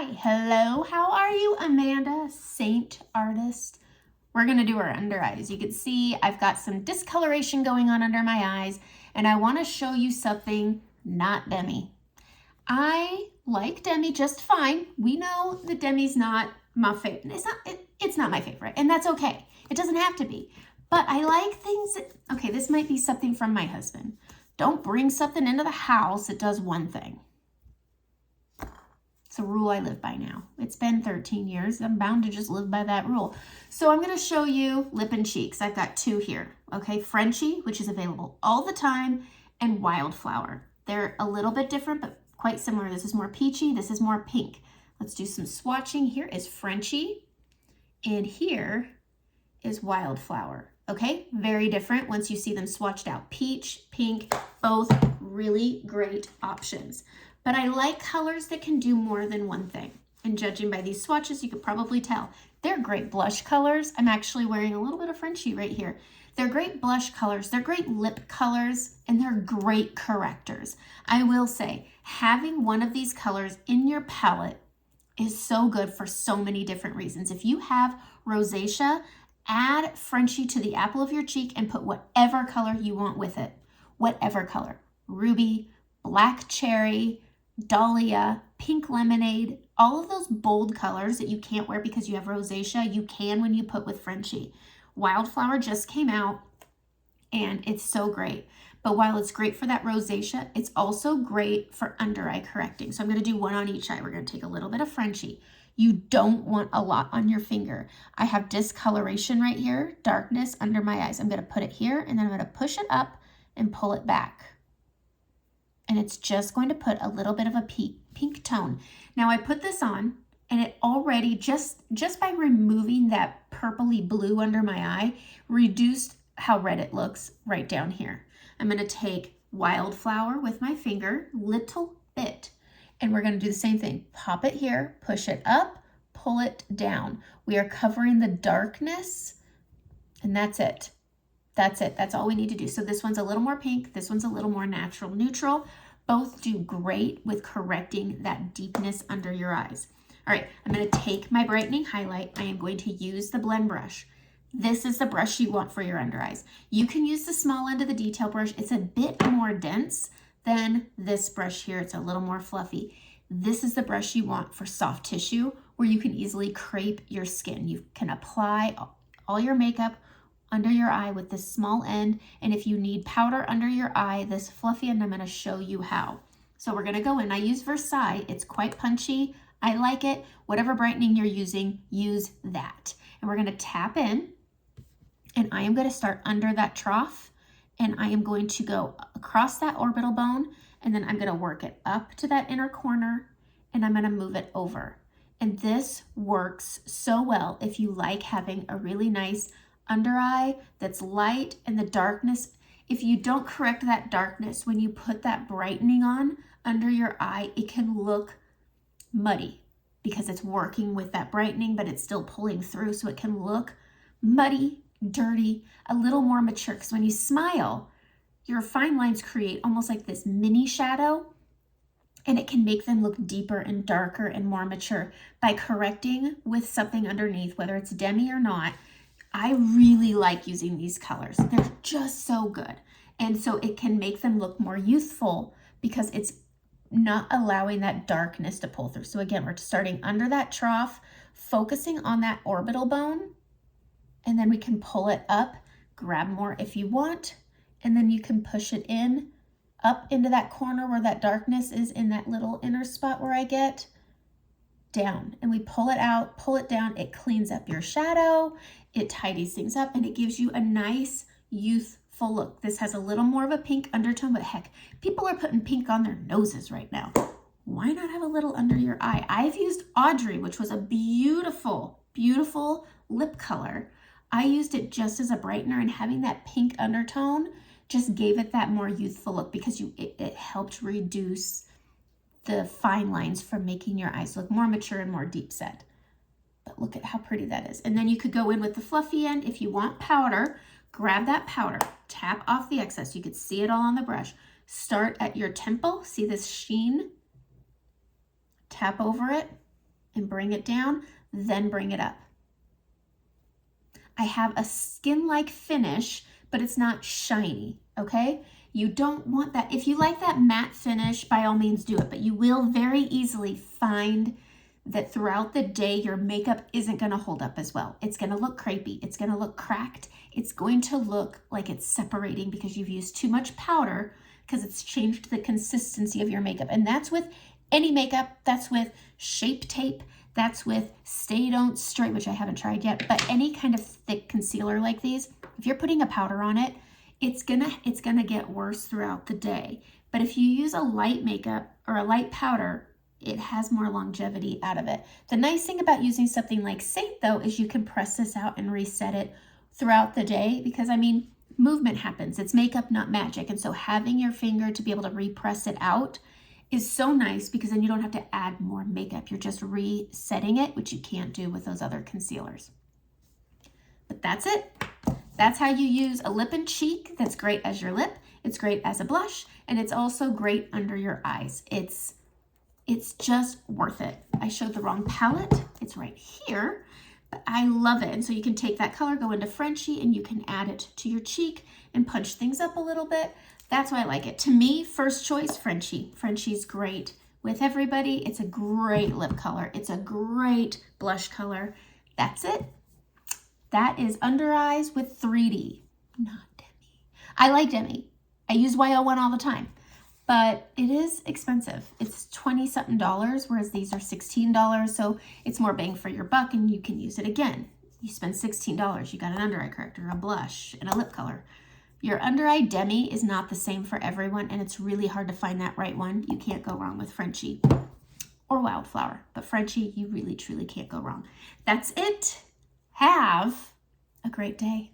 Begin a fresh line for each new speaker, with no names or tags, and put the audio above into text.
Hello, how are you? Amanda, Seint artist. We're gonna do our under eyes. You can see I've got some discoloration going on under my eyes, and I wanna show you something not Demi. I like Demi just fine. We know that Demi's not my favorite. It's not my favorite, and that's okay. It doesn't have to be. But I like things that, okay, this might be something from my husband. Don't bring something into the house that does one thing. It's a rule I live by now. It's been 13 years. I'm bound to just live by that rule. So I'm going to show you lip and cheeks. I've got two here. Okay, Frenchie, which is available all the time, and Wildflower. They're a little bit different, but quite similar. This is more peachy. This is more pink. Let's do some swatching. Here is Frenchie, and here is Wildflower. Okay, very different once you see them swatched out. Peach, pink, both really great options. But I like colors that can do more than one thing. And judging by these swatches, you could probably tell. They're great blush colors. I'm actually wearing a little bit of Frenchie right here. They're great blush colors. They're great lip colors, and they're great correctors. I will say, having one of these colors in your palette is so good for so many different reasons. If you have rosacea, add Frenchie to the apple of your cheek and put whatever color you want with it. Whatever color. Ruby, black cherry, dahlia, pink lemonade, all of those bold colors that you can't wear because you have rosacea, you can when you put with Frenchie. Wildflower just came out and it's so great. But while it's great for that rosacea, it's also great for under eye correcting. So I'm going to do one on each eye. We're going to take a little bit of Frenchie. You don't want a lot on your finger. I have discoloration right here, darkness under my eyes. I'm going to put it here and then I'm going to push it up and pull it back. And it's just going to put a little bit of a pink tone. Now I put this on and it already, just by removing that purpley blue under my eye, reduced how red it looks right down here. I'm gonna take Wildflower with my finger, little bit, and we're gonna do the same thing. Pop it here, push it up, pull it down. We are covering the darkness, and that's it. That's it. That's all we need to do. So this one's a little more pink. This one's a little more natural neutral. Both do great with correcting that deepness under your eyes. All right, I'm going to take my brightening highlight. I am going to use the blend brush. This is the brush you want for your under eyes. You can use the small end of the detail brush. It's a bit more dense than this brush here. It's a little more fluffy. This is the brush you want for soft tissue where you can easily crepe your skin. You can apply all your makeup under your eye with this small end, and if you need powder under your eye, this fluffy end, I'm going to show you how. So we're going to go in. I use Versailles. It's quite punchy. I like it. Whatever brightening you're using, use that. And we're going to tap in, and I am going to start under that trough, and I am going to go across that orbital bone, and then I'm going to work it up to that inner corner, and I'm going to move it over. And this works so well if you like having a really nice under eye that's light and the darkness. If you don't correct that darkness when you put that brightening on under your eye, it can look muddy because it's working with that brightening, but it's still pulling through, so it can look muddy, dirty, a little more mature. Because when you smile, your fine lines create almost like this mini shadow, and it can make them look deeper and darker and more mature by correcting with something underneath, whether it's Demi or not. I really like using these colors. They're just so good. And so it can make them look more youthful because it's not allowing that darkness to pull through. So again, we're starting under that trough, focusing on that orbital bone, and then we can pull it up, grab more if you want, and then you can push it in, up into that corner where that darkness is in that little inner spot where I get down, and we pull it out, pull it down. It cleans up your shadow, it tidies things up, and it gives you a nice youthful look. This has a little more of a pink undertone, but heck, people are putting pink on their noses right now. Why not have a little under your eye? I've used Audrey, which was a beautiful, beautiful lip color. I used it just as a brightener, and having that pink undertone just gave it that more youthful look because it helped reduce the fine lines from making your eyes look more mature and more deep set. But look at how pretty that is. And then you could go in with the fluffy end. If you want powder, grab that powder, tap off the excess. You could see it all on the brush. Start at your temple. See this sheen? Tap over it and bring it down, then bring it up. I have a skin-like finish, but it's not shiny, okay? You don't want that. If you like that matte finish, by all means do it, but you will very easily find that throughout the day, your makeup isn't gonna hold up as well. It's gonna look crepey, it's gonna look cracked, it's going to look like it's separating because you've used too much powder because it's changed the consistency of your makeup. And that's with any makeup, that's with Shape Tape, that's with Stay Don't Stray, which I haven't tried yet, but any kind of thick concealer like these, if you're putting a powder on it, it's gonna get worse throughout the day. But if you use a light makeup or a light powder, it has more longevity out of it. The nice thing about using something like Seint though is you can press this out and reset it throughout the day because I mean, movement happens. It's makeup, not magic. And so having your finger to be able to repress it out is so nice because then you don't have to add more makeup. You're just resetting it, which you can't do with those other concealers. But that's it. That's how you use a lip and cheek that's great as your lip. It's great as a blush, and it's also great under your eyes. It's just worth it. I showed the wrong palette. It's right here, but I love it. And so you can take that color, go into Frenchie, and you can add it to your cheek and punch things up a little bit. That's why I like it. To me, first choice, Frenchie. Frenchie's great with everybody. It's a great lip color. It's a great blush color. That's it. That is under eyes with 3D, not Demi. I like Demi. I use YO1 all the time, but it is expensive. It's 20-something dollars, whereas these are $16. So it's more bang for your buck and you can use it again. You spend $16, you got an under eye corrector, a blush, and a lip color. Your under eye Demi is not the same for everyone, and it's really hard to find that right one. You can't go wrong with Frenchie or Wildflower, but Frenchie, you really, truly can't go wrong. That's it. Have a great day.